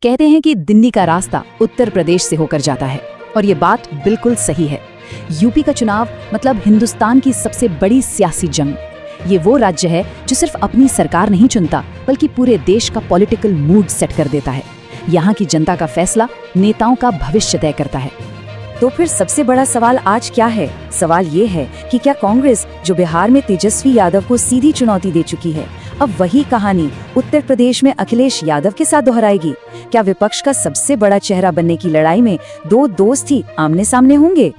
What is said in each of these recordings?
कहते हैं कि दिल्ली का रास्ता उत्तर प्रदेश से होकर जाता है और ये बात बिल्कुल सही है। यूपी का चुनाव मतलब हिंदुस्तान की सबसे बड़ी सियासी जंग। ये वो राज्य है जो सिर्फ अपनी सरकार नहीं चुनता बल्कि पूरे देश का पॉलिटिकल मूड सेट कर देता है। यहाँ की जनता का फैसला नेताओं का भविष्य तय करता है। तो फिर सबसे बड़ा सवाल आज क्या है? सवाल ये है कि क्या कांग्रेस, जो बिहार में तेजस्वी यादव को सीधी चुनौती दे चुकी है, अब वही कहानी उत्तर प्रदेश में अखिलेश यादव के साथ दोहराएगी? क्या विपक्ष का सबसे बड़ा चेहरा बनने की लड़ाई में दो दोस्त ही आमने सामने होंगे?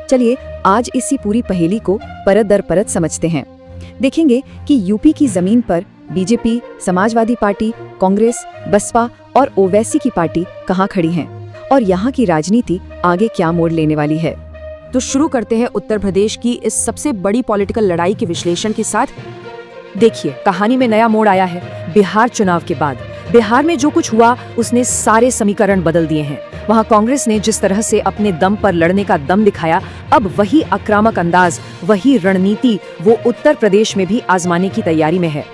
चलिए आज इसी पूरी पहेली को परत दर परत समझते हैं। देखेंगे कि यूपी की जमीन पर बीजेपी, समाजवादी पार्टी, कांग्रेस, बसपा और ओवैसी की पार्टी कहाँ खड़ी हैं और यहाँ की राजनीति आगे क्या मोड़ लेने वाली है। तो शुरू करते हैं उत्तर प्रदेश की इस सबसे बड़ी पॉलिटिकल लड़ाई के विश्लेषण के साथ। देखिए, कहानी में नया मोड़ आया है बिहार चुनाव के बाद। बिहार में जो कुछ हुआ उसने सारे समीकरण बदल दिए हैं। वहां कांग्रेस ने जिस तरह से अपने दम पर लड़ने का दम दिखाया, अब वही आक्रामक अंदाज, वही रणनीति वो उत्तर प्रदेश में भी आजमाने की तैयारी में है।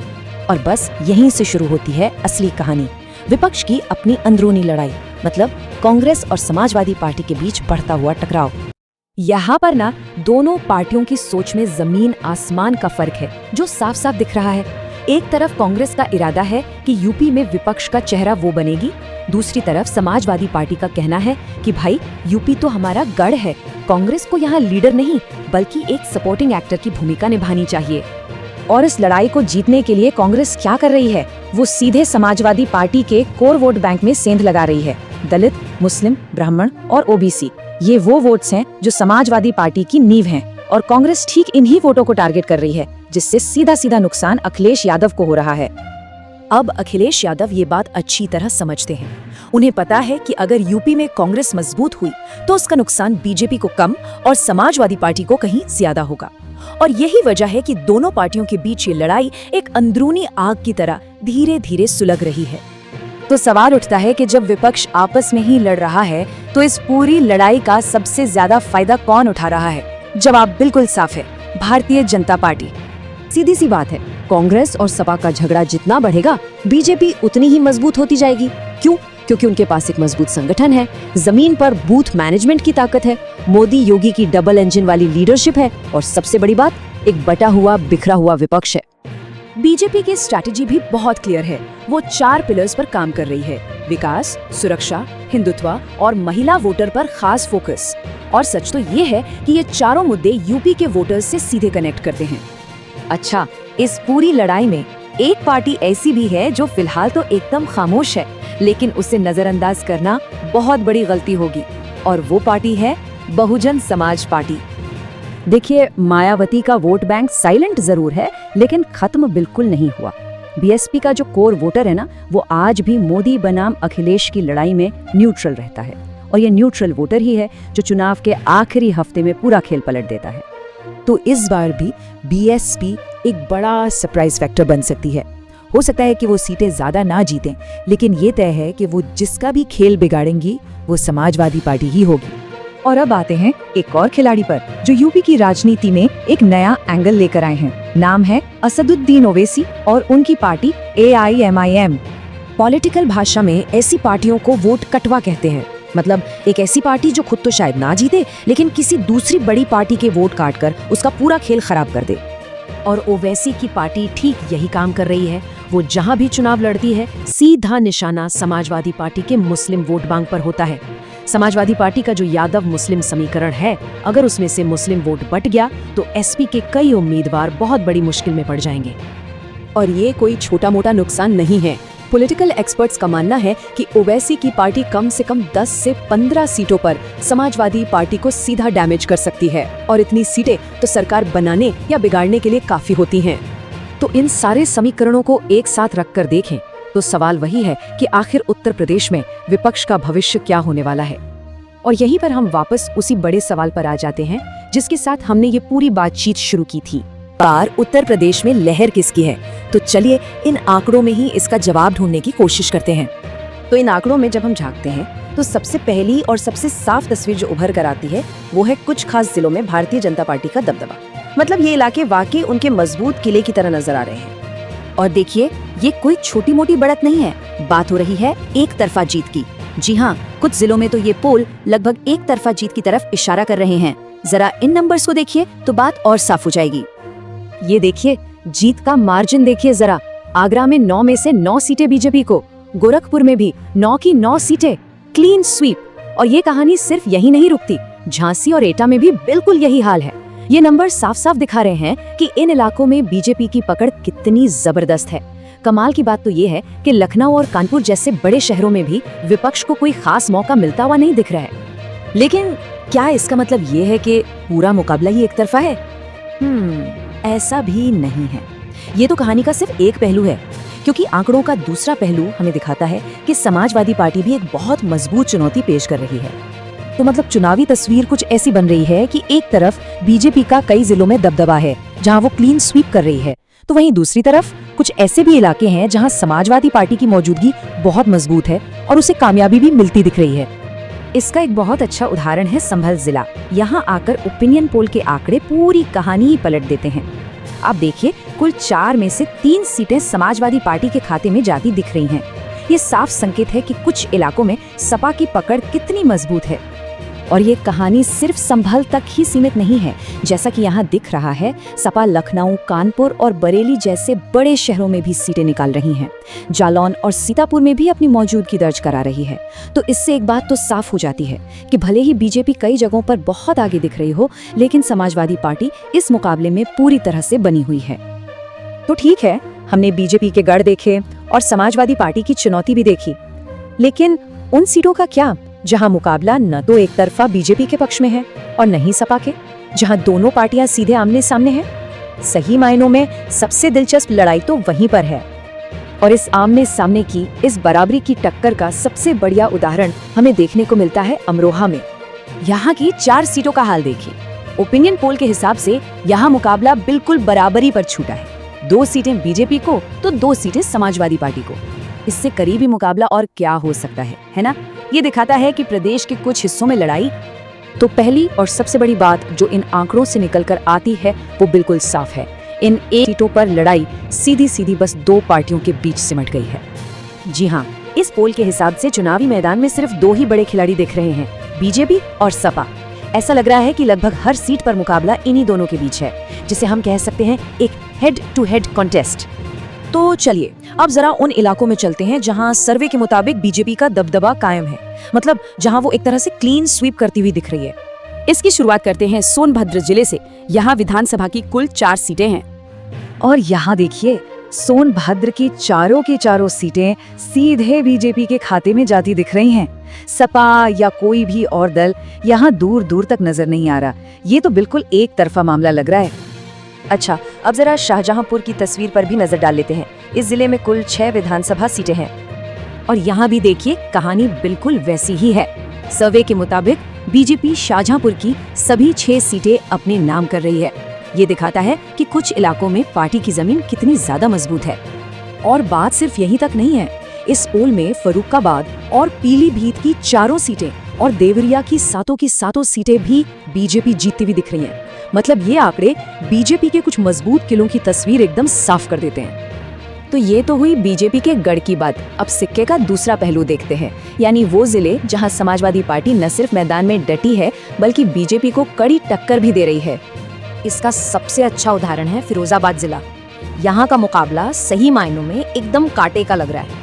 और बस यहीं से शुरू होती है असली कहानी, विपक्ष की अपनी अंदरूनी लड़ाई, मतलब कांग्रेस और समाजवादी पार्टी के बीच बढ़ता हुआ टकराव। यहाँ पर ना दोनों पार्टियों की सोच में जमीन आसमान का फर्क है जो साफ साफ दिख रहा है। एक तरफ कांग्रेस का इरादा है कि यूपी में विपक्ष का चेहरा वो बनेगी, दूसरी तरफ समाजवादी पार्टी का कहना है कि भाई यूपी तो हमारा गढ़ है, कांग्रेस को यहाँ लीडर नहीं बल्कि एक सपोर्टिंग एक्टर की भूमिका निभानी चाहिए। और इस लड़ाई को जीतने के लिए कांग्रेस क्या कर रही है? वो सीधे समाजवादी पार्टी के कोर वोट बैंक में सेंध लगा रही है। दलित, मुस्लिम, ब्राह्मण और ओबीसी, ये वो वोट्स हैं जो समाजवादी पार्टी की नींव हैं और कांग्रेस ठीक इन्हीं वोटों को टारगेट कर रही है, जिससे सीधा सीधा नुकसान अखिलेश यादव को हो रहा है। अब अखिलेश यादव ये बात अच्छी तरह समझते हैं। उन्हें पता है कि अगर यूपी में कांग्रेस मजबूत हुई तो उसका नुकसान बीजेपी को कम और समाजवादी पार्टी को कहीं ज्यादा होगा। और यही वजह है कि दोनों पार्टियों के बीच ये लड़ाई एक अंदरूनी आग की तरह धीरे धीरे सुलग रही है। तो सवाल उठता है कि जब विपक्ष आपस में ही लड़ रहा है तो इस पूरी लड़ाई का सबसे ज्यादा फायदा कौन उठा रहा है? जवाब बिल्कुल साफ है, भारतीय जनता पार्टी। सीधी सी बात है, कांग्रेस और सपा का झगड़ा जितना बढ़ेगा बीजेपी उतनी ही मजबूत होती जाएगी। क्यों? क्योंकि उनके पास एक मजबूत संगठन है, जमीन पर बूथ मैनेजमेंट की ताकत है, मोदी योगी की डबल इंजन वाली लीडरशिप है और सबसे बड़ी बात, एक बटा हुआ बिखरा हुआ विपक्ष है। बीजेपी की स्ट्रैटेजी भी बहुत क्लियर है। वो 4 पिलर्स पर काम कर रही है: विकास, सुरक्षा, हिंदुत्व और महिला वोटर पर खास फोकस। और सच तो ये है कि ये चारों मुद्दे यूपी के वोटर्स से सीधे कनेक्ट करते हैं। अच्छा, इस पूरी लड़ाई में एक पार्टी ऐसी भी है जो फिलहाल तो एकदम खामोश है, लेकिन उसे नजरअंदाज करना बहुत बड़ी गलती होगी, और वो पार्टी है बहुजन समाज पार्टी। देखिए, मायावती का वोट बैंक साइलेंट जरूर है लेकिन खत्म बिल्कुल नहीं हुआ। बीएसपी का जो कोर वोटर है ना, वो आज भी मोदी बनाम अखिलेश की लड़ाई में न्यूट्रल रहता है, और ये न्यूट्रल वोटर ही है जो चुनाव के आखिरी हफ्ते में पूरा खेल पलट देता है। तो इस बार भी बीएसपी एक बड़ा सरप्राइज फैक्टर बन सकती है। हो सकता है कि वो सीटें ज्यादा ना जीतें, लेकिन ये तय है कि वो जिसका भी खेल बिगाड़ेंगी वो समाजवादी पार्टी ही होगी। और अब आते हैं एक और खिलाड़ी पर जो यूपी की राजनीति में एक नया एंगल लेकर आए हैं। नाम है असदुद्दीन ओवैसी और उनकी पार्टी AIMIM। पॉलिटिकल भाषा में ऐसी पार्टियों को वोट कटवा कहते हैं, मतलब एक ऐसी पार्टी जो खुद तो शायद ना जीते लेकिन किसी दूसरी बड़ी पार्टी के वोट काटकर उसका पूरा खेल खराब कर दे। और ओवैसी की पार्टी ठीक यही काम कर रही है। वो जहां भी चुनाव लड़ती है सीधा निशाना समाजवादी पार्टी के मुस्लिम वोट बैंक पर होता है। समाजवादी पार्टी का जो यादव मुस्लिम समीकरण है, अगर उसमें से मुस्लिम वोट बट गया तो एसपी के कई उम्मीदवार बहुत बड़ी मुश्किल में पड़ जाएंगे। और ये कोई छोटा मोटा नुकसान नहीं है। पॉलिटिकल एक्सपर्ट्स का मानना है कि ओवैसी की पार्टी कम से कम 10 से 15 सीटों पर समाजवादी पार्टी को सीधा डैमेज कर सकती है, और इतनी सीटें तो सरकार बनाने या बिगाड़ने के लिए काफी होती हैं। तो इन सारे समीकरणों को एक साथ रखकर देखें तो सवाल वही है कि आखिर उत्तर प्रदेश में विपक्ष का भविष्य क्या होने वाला है। और यहीं पर हम वापस उसी बड़े सवाल पर आ जाते हैं जिसके साथ हमने ये पूरी बातचीत शुरू की थी। बार उत्तर प्रदेश में लहर किसकी है? तो चलिए इन आंकड़ों में ही इसका जवाब ढूंढने की कोशिश करते हैं। तो इन आंकड़ों में जब हम झांकते हैं तो सबसे पहली और सबसे साफ तस्वीर जो उभर कर आती है वो है कुछ खास जिलों में भारतीय जनता पार्टी का दबदबा। मतलब ये इलाके वाकई उनके मजबूत किले की तरह नजर आ रहे हैं। और देखिए, ये कोई छोटी मोटी बढ़त नहीं है, बात हो रही है एक तरफा जीत की। जी हाँ, कुछ जिलों में तो ये पोल लगभग एक तरफा जीत की तरफ इशारा कर रहे हैं। जरा इन नंबर्स को देखिए तो बात और साफ हो जाएगी। ये देखिए, जीत का मार्जिन देखिए जरा। आगरा में 9 में से 9 सीटें बीजेपी को, गोरखपुर में भी 9 की 9 सीटें, क्लीन स्वीप। और ये कहानी सिर्फ यही नहीं रुकती, झांसी और एटा में भी बिल्कुल यही हाल है। ये नंबर साफ साफ दिखा रहे हैं कि इन इलाकों में बीजेपी की पकड़ कितनी जबरदस्त है। कमाल की बात तो ये है कि लखनऊ और कानपुर जैसे बड़े शहरों में भी विपक्ष को कोई खास मौका मिलता हुआ नहीं दिख रहा है। लेकिन क्या इसका मतलब ये है कि पूरा मुकाबला ही एक तरफा है? ऐसा भी नहीं है। ये तो कहानी का सिर्फ एक पहलू है, क्योंकि आंकड़ों का दूसरा पहलू हमें दिखाता है कि समाजवादी पार्टी भी एक बहुत मजबूत चुनौती पेश कर रही है। तो मतलब चुनावी तस्वीर कुछ ऐसी बन रही है कि एक तरफ बीजेपी का कई जिलों में दबदबा है, जहां वो क्लीन स्वीप कर रही है, तो वहीं दूसरी तरफ कुछ ऐसे भी इलाके हैं जहां समाजवादी पार्टी की मौजूदगी बहुत मजबूत है और उसे कामयाबी भी मिलती दिख रही है। इसका एक बहुत अच्छा उदाहरण है संभल जिला। यहाँ आकर ओपिनियन पोल के आंकड़े पूरी कहानी ही पलट देते हैं। आप देखिए, कुल 4 में से 3 सीटें समाजवादी पार्टी के खाते में जाती दिख रही हैं। ये साफ संकेत है कि कुछ इलाकों में सपा की पकड़ कितनी मजबूत है। और ये कहानी सिर्फ संभल तक ही सीमित नहीं है। जैसा कि यहाँ दिख रहा है, सपा लखनऊ, कानपुर और बरेली जैसे बड़े शहरों में भी सीटें निकाल रही हैं। जालौन और सीतापुर में भी अपनी मौजूदगी दर्ज करा रही है। तो इससे एक बात तो साफ हो जाती है कि भले ही बीजेपी कई जगहों पर बहुत आगे दिख रही हो, लेकिन समाजवादी पार्टी इस मुकाबले में पूरी तरह से बनी हुई है। तो ठीक है, हमने बीजेपी के गढ़ देखे और समाजवादी पार्टी की चुनौती भी देखी, लेकिन उन सीटों का क्या जहां मुकाबला न तो एक तरफा बीजेपी के पक्ष में है और न ही सपा के, जहां दोनों पार्टियां सीधे आमने सामने हैं? सही मायनों में सबसे दिलचस्प लड़ाई तो वहीं पर है। और इस आमने सामने की, इस बराबरी की टक्कर का सबसे बढ़िया उदाहरण हमें देखने को मिलता है अमरोहा में। यहाँ की 4 सीटों का हाल देखिए। ओपिनियन पोल के हिसाब से यहाँ मुकाबला बिल्कुल बराबरी पर छूटा है। 2 सीटें बीजेपी को तो 2 सीटें समाजवादी पार्टी को। इससे करीबी मुकाबला और क्या हो सकता है ना? ये दिखाता है कि प्रदेश के कुछ हिस्सों में लड़ाई। तो पहली और सबसे बड़ी बात जो इन आंकड़ों से निकलकर आती है वो बिल्कुल साफ है। इन 1 सीटों पर लड़ाई सीधी सीधी बस 2 पार्टियों के बीच सिमट गई है। जी हाँ, इस पोल के हिसाब से चुनावी मैदान में सिर्फ 2 ही बड़े खिलाड़ी दिख रहे हैं, बीजेपी और सपा। ऐसा लग रहा है कि लगभग हर सीट पर मुकाबला इन्हीं दोनों के बीच है, जिसे हम कह सकते हैं एक हेड टू हेड कॉन्टेस्ट। तो चलिए अब जरा उन इलाकों में चलते हैं जहां सर्वे के मुताबिक बीजेपी का दबदबा कायम है, मतलब जहां वो एक तरह से क्लीन स्वीप करती हुई दिख रही है। इसकी शुरुआत करते हैं सोनभद्र जिले से। यहाँ विधानसभा की कुल 4 सीटें हैं और यहाँ देखिए, सोनभद्र की चारों सीटें सीधे बीजेपी के खाते में जाती दिख रही हैं। सपा या कोई भी और दल यहाँ दूर दूर तक नजर नहीं आ रहा। ये तो बिल्कुल एक तरफा मामला लग रहा है। अच्छा, अब जरा शाहजहांपुर की तस्वीर पर भी नजर डाल लेते हैं। इस जिले में कुल 6 विधानसभा सीटें हैं और यहाँ भी देखिए कहानी बिल्कुल वैसी ही है। सर्वे के मुताबिक बीजेपी शाहजहांपुर की सभी 6 सीटें अपने नाम कर रही है। ये दिखाता है कि कुछ इलाकों में पार्टी की जमीन कितनी ज्यादा मजबूत है। और बात सिर्फ यही तक नहीं है। इस पोल में फर्रुखाबाद और पीलीभीत की 4 सीटें और देवरिया की 7 सीटें भी बीजेपी जीतती हुई दिख रही हैं। मतलब ये आंकड़े बीजेपी के कुछ मजबूत किलों की तस्वीर एकदम साफ कर देते हैं। तो ये तो हुई बीजेपी के गढ़ की बात। अब सिक्के का दूसरा पहलू देखते हैं, यानी वो जिले जहां समाजवादी पार्टी न सिर्फ मैदान में डटी है बल्कि बीजेपी को कड़ी टक्कर भी दे रही है। इसका सबसे अच्छा उदाहरण है फिरोजाबाद जिला। यहाँ का मुकाबला सही मायनों में एकदम कांटे का लग रहा है।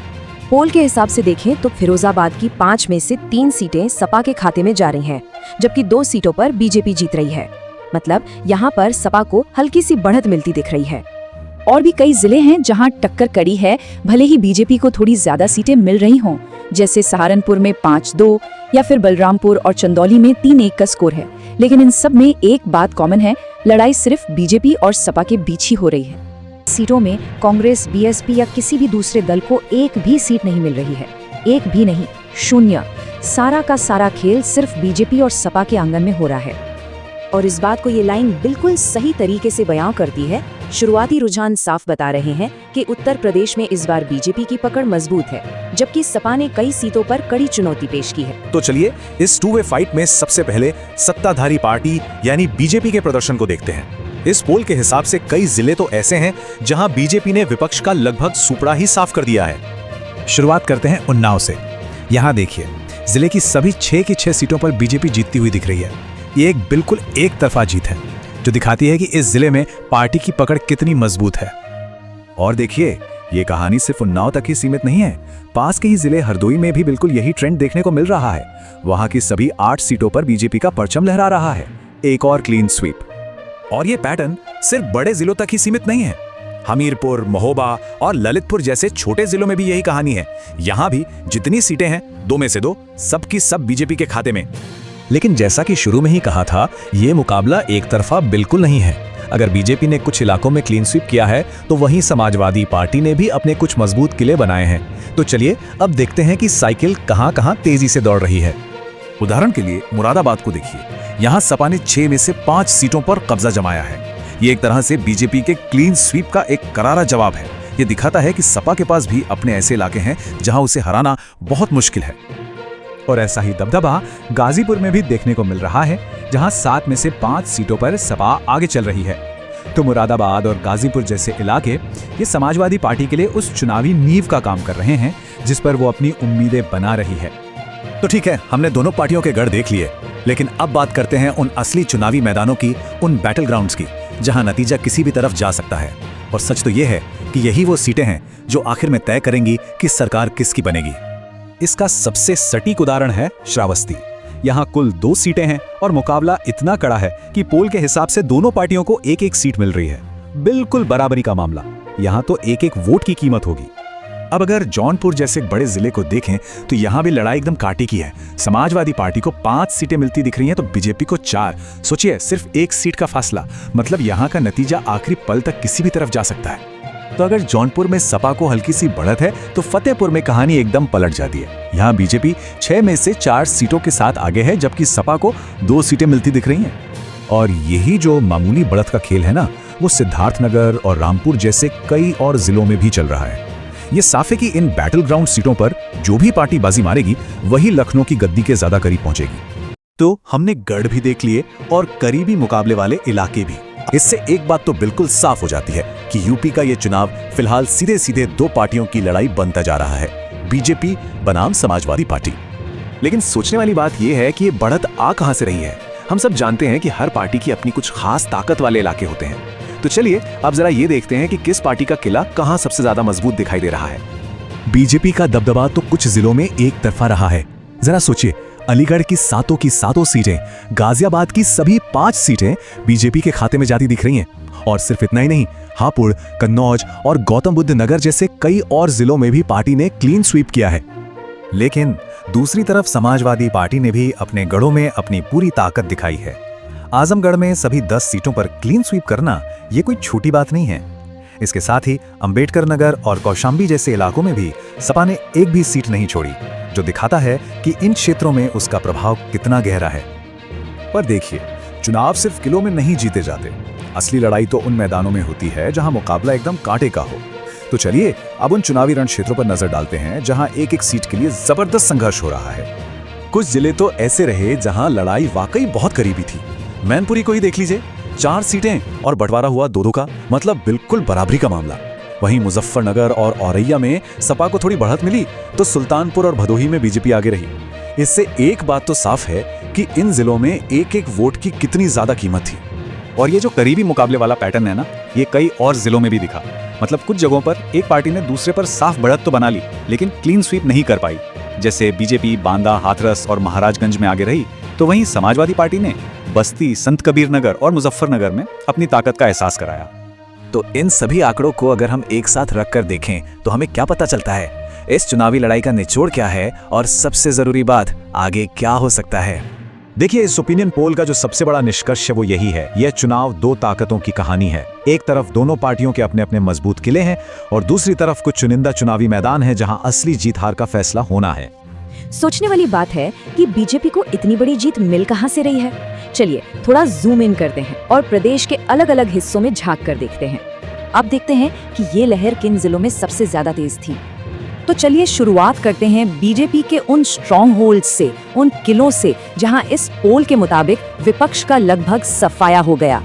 पोल के हिसाब से देखें तो फिरोजाबाद की 5 में से 3 सीटें सपा के खाते में जा रही हैं, जबकि 2 सीटों पर बीजेपी जीत रही है। मतलब यहाँ पर सपा को हल्की सी बढ़त मिलती दिख रही है। और भी कई जिले हैं जहां टक्कर कड़ी है, भले ही बीजेपी को थोड़ी ज्यादा सीटें मिल रही हों, जैसे सहारनपुर में 5-2 या फिर बलरामपुर और चंदौली में 3-1 का स्कोर है। लेकिन इन सब में एक बात कॉमन है, लड़ाई सिर्फ बीजेपी और सपा के बीच ही हो रही है। सीटों में कांग्रेस, बीएसपी या किसी भी दूसरे दल को एक भी सीट नहीं मिल रही है, एक भी नहीं, 0। सारा का सारा खेल सिर्फ बीजेपी और सपा के आंगन में हो रहा है। और इस बात को ये लाइन बिल्कुल सही तरीके से बयां करती है। शुरुआती रुझान साफ बता रहे हैं कि उत्तर प्रदेश में इस बार बीजेपी की पकड़ मजबूत है, जबकि सपा ने कई सीटों पर कड़ी चुनौती पेश की है। तो चलिए इस 2 वे फाइट में सबसे पहले सत्ताधारी पार्टी यानी बीजेपी के प्रदर्शन को देखते हैं। इस पोल के हिसाब से कई जिले तो ऐसे हैं जहां बीजेपी ने विपक्ष का लगभग सुपड़ा ही साफ कर दिया है। शुरुआत करते हैं उन्नाव से। यहां देखिए, जिले की सभी 6 की 6 सीटों पर बीजेपी जीतती हुई दिख रही है। ये एक बिल्कुल एक तरफा जीत है, जो दिखाती है कि इस जिले में पार्टी की पकड़ कितनी मजबूत है। और देखिए, ये कहानी सिर्फ उन्नाव तक ही सीमित नहीं है। पास के ही जिले हरदोई में भी बिल्कुल यही ट्रेंड देखने को मिल रहा है। वहां की सभी 8 सीटों पर बीजेपी का परचम लहरा रहा है। एक और क्लीन स्वीप। और ये पैटर्न सिर्फ बड़े जिलों तक ही सीमित नहीं है। हमीरपुर, महोबा और ललितपुर जैसे छोटे जिलों में भी यही कहानी है। यहां भी जितनी सीटें हैं, 2 में से 2 सबकी सब बीजेपी के खाते में। लेकिन जैसा कि शुरू में ही कहा था, ये मुकाबला एक तरफा बिल्कुल नहीं है। अगर बीजेपी ने कुछ इलाकों में क्लीन स्वीप किया है, तो वहीं समाजवादी पार्टी ने भी अपने कुछ मजबूत किले बनाए हैं। तो चलिए अब देखते हैं कि साइकिल कहां-कहां तेजी से दौड़ रही है। उदाहरण के लिए मुरादाबाद को देखिए। यहाँ सपा ने 6 में से 5 सीटों पर कब्जा जमाया है। ये एक तरह से बीजेपी के क्लीन स्वीप का एक करारा जवाब है। ये दिखाता है कि सपा के पास भी अपने ऐसे इलाके हैं जहां उसे हराना बहुत मुश्किल है। और ऐसा ही दबदबा गाजीपुर में भी देखने को मिल रहा है, जहां 7 में से 5 सीटों पर सपा आगे चल रही है। तो मुरादाबाद और गाजीपुर जैसे इलाके ये समाजवादी पार्टी के लिए उस चुनावी नींव का काम कर रहे हैं, जिस पर वो अपनी उम्मीदें बना रही है। तो ठीक है, हमने दोनों पार्टियों के गढ़ देख लिए, लेकिन अब बात करते हैं उन असली चुनावी मैदानों की, उन बैटल ग्राउंड्स की, जहां नतीजा किसी भी तरफ जा सकता है। और सच तो यह है कि यही वो सीटें हैं जो आखिर में तय करेंगी कि सरकार किसकी बनेगी। इसका सबसे सटीक उदाहरण है श्रावस्ती। यहाँ कुल 2 सीटें हैं और मुकाबला इतना कड़ा है कि पोल के हिसाब से दोनों पार्टियों को एक एक सीट मिल रही है। बिल्कुल बराबरी का मामला। यहाँ तो एक एक वोट की कीमत होगी। अब अगर जौनपुर जैसे बड़े जिले को देखें, तो यहाँ भी लड़ाई एकदम कांटे की है। समाजवादी पार्टी को 5 सीटें मिलती दिख रही हैं, तो बीजेपी को 4। सोचिए, सिर्फ 1 सीट का फासला। मतलब यहाँ का नतीजा आखिरी पल तक किसी भी तरफ जा सकता है। तो अगर जौनपुर में सपा को हल्की सी बढ़त है, तो फतेहपुर में कहानी एकदम पलट जाती है। यहाँ बीजेपी 6 में से 4 सीटों के साथ आगे है, जबकि सपा को 2 सीटें मिलती दिख रही हैं। और यही जो मामूली बढ़त का खेल है ना, वो सिद्धार्थनगर और रामपुर जैसे कई और जिलों में भी चल रहा है। ये साफ है कि इन बैटल ग्राउंड सीटों पर जो भी पार्टी बाजी मारेगी, वही लखनऊ की गद्दी के ज्यादा करीब पहुंचेगी। तो हमने गढ़ भी देख लिए और करीबी मुकाबले वाले इलाके भी। इससे एक बात तो बिल्कुल साफ हो जाती है कि यूपी का ये चुनाव फिलहाल सीधे सीधे 2 पार्टियों की लड़ाई बनता जा रहा है, बीजेपी बनाम समाजवादी पार्टी। लेकिन सोचने वाली बात यह है कि ये बढ़त आ कहां से रही है। हम सब जानते हैं कि हर पार्टी की अपनी कुछ खास ताकत वाले इलाके होते हैं। तो चलिए अब जरा ये देखते हैं कि किस पार्टी का किला कहां सबसे ज्यादा मजबूत दिखाई दे रहा है। बीजेपी का दबदबा तो कुछ जिलों में एक तरफा रहा है। जरा सोचिए, अलीगढ़ की 7 की 7 सीटें, गाजियाबाद की सभी 5 सीटें बीजेपी के खाते में जाती दिख रही हैं। और सिर्फ इतना ही नहीं, हापुड़, कन्नौज और गौतम बुद्ध नगर जैसे कई और जिलों में भी पार्टी ने क्लीन स्वीप किया है। लेकिन दूसरी तरफ समाजवादी पार्टी ने भी अपने गढ़ों में अपनी पूरी ताकत दिखाई है। आजमगढ़ में सभी 10 सीटों पर क्लीन स्वीप करना ये कोई छोटी बात नहीं है। इसके साथ ही अंबेडकर नगर और कौशाम्बी जैसे इलाकों में भी सपा ने एक भी सीट नहीं छोड़ी, जो दिखाता है कि इन क्षेत्रों में उसका प्रभाव कितना गहरा है। पर देखिए, चुनाव सिर्फ किलों में नहीं जीते जाते। असली लड़ाई तो उन मैदानों में होती है जहां मुकाबला एकदम कांटे का हो। तो चलिए अब उन चुनावी रण क्षेत्रों पर नजर डालते हैं जहां एक एक सीट के लिए जबरदस्त संघर्ष हो रहा है। कुछ जिले तो ऐसे रहे जहां लड़ाई वाकई बहुत करीबी थी। मैनपुरी को ही देख लीजिए, 4 सीटें और बंटवारा हुआ 2-2 का, मतलब बिल्कुल बराबरी का मामला। वहीं मुजफ्फरनगर और औरैया में सपा को थोड़ी बढ़त मिली, तो सुल्तानपुर और भदोही में बीजेपी आगे रही। इससे एक बात तो साफ है कि इन जिलों में एक एक वोट की कितनी ज्यादा कीमत थी। और ये जो करीबी मुकाबले वाला पैटर्न है ना, ये कई और जिलों में भी दिखा। मतलब कुछ जगहों पर एक पार्टी ने दूसरे पर साफ बढ़त तो बना ली, लेकिन क्लीन स्वीप नहीं कर पाई। जैसे बीजेपी बांदा, हाथरस और महाराजगंज में आगे रही, तो वहीं समाजवादी पार्टी ने बस्ती, संत कबीर नगर और मुजफ्फरनगर में अपनी ताकत का एहसास कराया। तो इन सभी आंकड़ों को अगर हम एक साथ रखकर देखें, तो हमें क्या पता चलता है? इस चुनावी लड़ाई का निचोड़ क्या है और सबसे जरूरी बात, आगे क्या हो सकता है? देखिए, इस ओपिनियन पोल का जो सबसे बड़ा निष्कर्ष है वो यही है, यह चुनाव 2 ताकतों की कहानी है। एक तरफ दोनों पार्टियों के अपने अपने मजबूत किले हैं और दूसरी तरफ कुछ चुनिंदा चुनावी मैदान है जहां असली जीत हार का फैसला होना है। सोचने वाली बात है कि बीजेपी को इतनी बड़ी जीत मिल कहां से रही है। चलिए थोड़ा जूम इन करते हैं और प्रदेश के अलग अलग हिस्सों में झांक कर देखते हैं। अब देखते हैं कि ये लहर किन जिलों में सबसे ज्यादा तेज थी। तो चलिए शुरुआत करते हैं बीजेपी के उन स्ट्रॉन्ग होल्ड्स से, उन किलों से जहां इस पोल के मुताबिक विपक्ष का लगभग सफाया हो गया।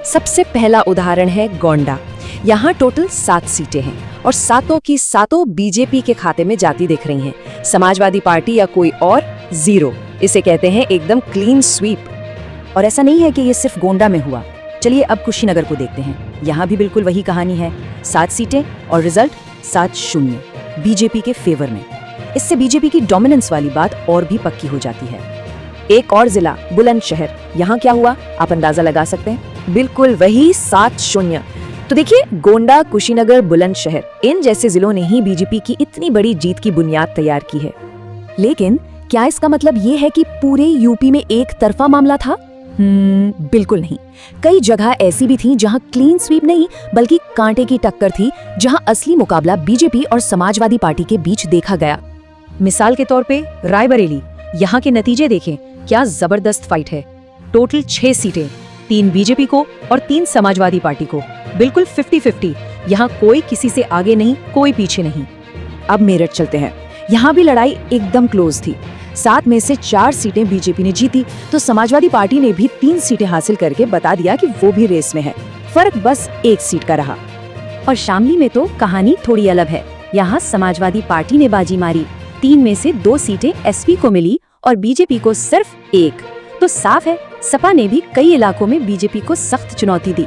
सबसे पहला उदाहरण है गोंडा। यहाँ टोटल 7 सीटें हैं और सातों की सातों बीजेपी के खाते में जाती दिख रही हैं। समाजवादी पार्टी या कोई और 0। इसे कहते हैं एकदम क्लीन स्वीप। और ऐसा नहीं है कि ये सिर्फ गोंडा में हुआ। चलिए अब कुशीनगर को देखते हैं। यहाँ भी बिल्कुल वही कहानी है, 7 सीटें और रिजल्ट 7-0 बीजेपी के फेवर में। इससे बीजेपी की डोमिनेंस वाली बात और भी पक्की हो जाती है। एक और जिला बुलंदशहर, यहाँ क्या हुआ आप अंदाजा लगा सकते हैं, बिल्कुल वही 7-0। तो देखिए, गोंडा, कुशीनगर, बुलंदशहर, इन जैसे जिलों ने ही बीजेपी की इतनी बड़ी जीत की बुनियाद तैयार की है। लेकिन क्या इसका मतलब ये है कि पूरे यूपी में एक तरफा मामला था? बिल्कुल नहीं। कई जगह ऐसी भी थी जहां क्लीन स्वीप नहीं बल्कि कांटे की टक्कर थी, जहां असली मुकाबला बीजेपी और समाजवादी पार्टी के बीच देखा गया। मिसाल के तौर पे रायबरेली, यहाँ के नतीजे देखें, क्या जबरदस्त फाइट है। टोटल 6 सीटें, 3 बीजेपी को और 3 समाजवादी पार्टी को, बिल्कुल 50-50। यहाँ कोई किसी से आगे नहीं, कोई पीछे नहीं। अब मेरठ चलते हैं। यहाँ भी लड़ाई एकदम क्लोज थी। 7 में से 4 सीटें बीजेपी ने जीती, तो समाजवादी पार्टी ने भी 3 सीटें हासिल करके बता दिया कि वो भी रेस में है। फर्क बस 1 सीट का रहा। और शामली में तो कहानी थोड़ी अलग है। यहाँ समाजवादी पार्टी ने बाजी मारी, 3 में से 2 सीटें एसपी को मिली और बीजेपी को सिर्फ 1। तो साफ है, सपा ने भी कई इलाकों में बीजेपी को सख्त चुनौती दी।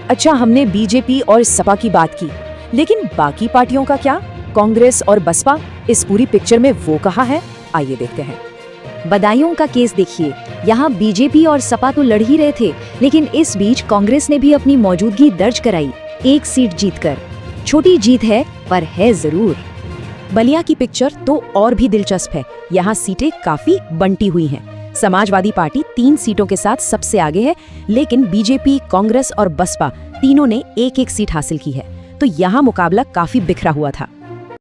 अच्छा, हमने बीजेपी और सपा की बात की, लेकिन बाकी पार्टियों का क्या? कांग्रेस और बसपा, इस पूरी पिक्चर में वो कहाँ है? आइए देखते हैं। बदायूं का केस देखिए। यहाँ बीजेपी और सपा तो लड़ ही रहे थे, लेकिन इस बीच कांग्रेस ने भी अपनी मौजूदगी दर्ज कराई, 1 सीट जीतकर। छोटी जीत है, पर है जरूर। बलिया की पिक्चर तो और भी दिलचस्प है। यहाँ सीटें काफी बंटी हुई हैं। समाजवादी पार्टी 3 सीटों के साथ सबसे आगे है, लेकिन बीजेपी, कांग्रेस और बसपा तीनों ने 1-1 सीट हासिल की है। तो यहाँ मुकाबला काफी बिखरा हुआ था।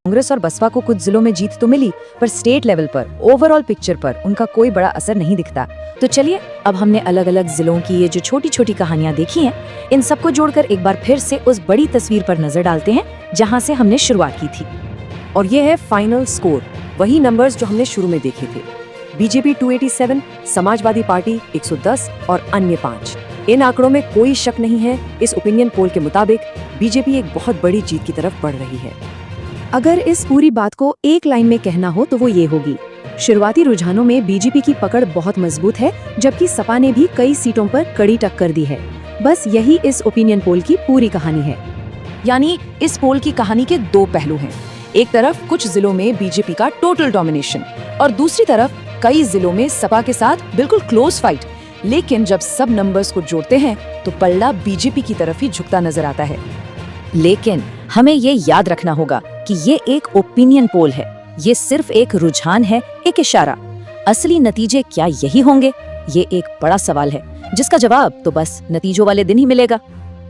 कांग्रेस और बसपा को कुछ जिलों में जीत तो मिली, पर स्टेट लेवल पर, ओवरऑल पिक्चर पर उनका कोई बड़ा असर नहीं दिखता। तो चलिए, अब हमने अलग अलग जिलों की ये जो छोटी छोटी कहानियां देखी हैं, इन सबको जोड़कर एक बार फिर से उस बड़ी तस्वीर पर नजर डालते हैं जहां से हमने शुरुआत की थी। और ये है फाइनल स्कोर, वही नंबर्स जो हमने शुरू में देखे थे। बीजेपी 287, समाजवादी पार्टी 110 और अन्य 5। इन आंकड़ों में कोई शक नहीं है, इस ओपिनियन पोल के मुताबिक बीजेपी एक बहुत बड़ी जीत की तरफ बढ़ रही है। अगर इस पूरी बात को एक लाइन में कहना हो तो वो ये होगी, शुरुआती रुझानों में बीजेपी की पकड़ बहुत मजबूत है, जबकि सपा ने भी कई सीटों पर कड़ी टक्कर दी है। बस यही इस ओपिनियन पोल की पूरी कहानी है। यानी इस पोल की कहानी के 2 पहलू हैं। एक तरफ कुछ जिलों में बीजेपी का टोटल डोमिनेशन और दूसरी तरफ कई जिलों में सपा के साथ बिल्कुल क्लोज फाइट। लेकिन जब सब नंबर्स को जोड़ते हैं तो पल्ला बीजेपी की तरफ ही झुकता नजर आता है। लेकिन हमें ये याद रखना होगा कि ये एक ओपिनियन पोल है, ये सिर्फ एक रुझान है, एक इशारा। असली नतीजे क्या यही होंगे? ये एक बड़ा सवाल है, जिसका जवाब तो बस नतीजों वाले दिन ही मिलेगा।